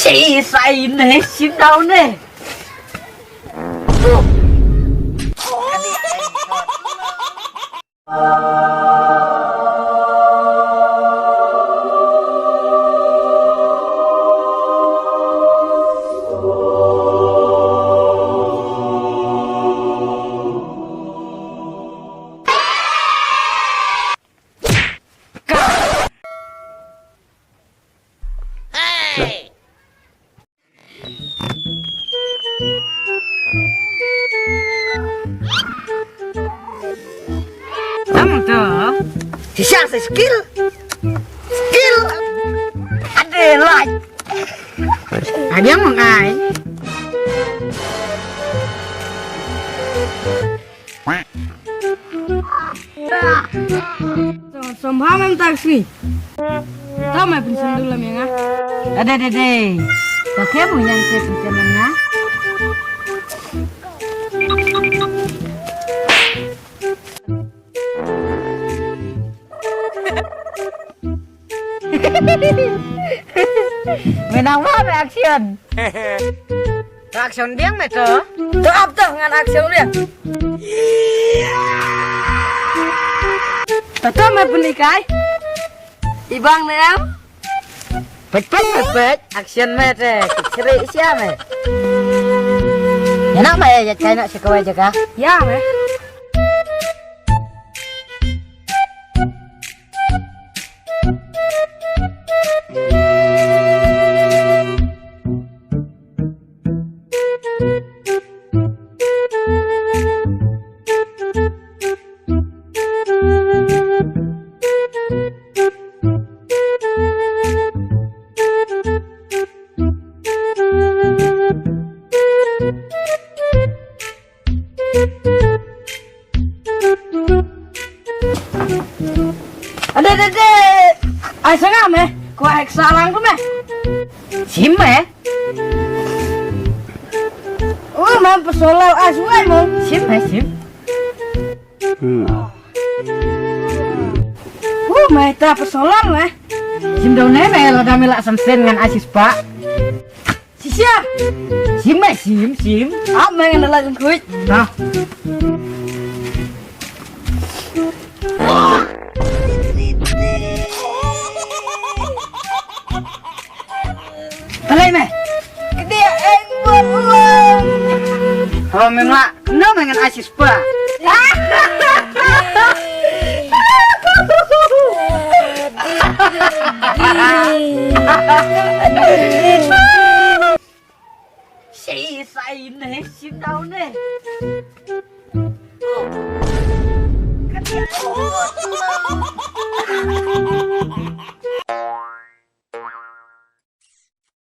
Chị say nè, xin đâu nè. Kamu tuh Siang saya skill. Ada lait. ada yang mengai. Sembaham taksi. Tahu mai pensen dulu ya? Ada deh. Pakai punya saya pencenangnya. Menang apa action? Action dia mai tuh. Tuh apa tuh dengan action dia? Tahu mai penikai? Ibang nih em? Pet, action mai teh. Kiri siapa? Enak mai ya kayak nak sekawai jaga. Ya mai. Ada. Ai sengam mai. Kuah eksalang tu mai. Sim eh? Oh, mai pesolal asuai mo. Sim. Mai ta pesolal mai. Sim đâu nè mẹ lo đam mê sen ngan asis pak. Sisia. Sim. Apa mai ngana lagun kuit. Nah. Alay mẹ. Dia budlum. Kalau memang kena dengan asis pak. Chị say nè, xin đâu nè.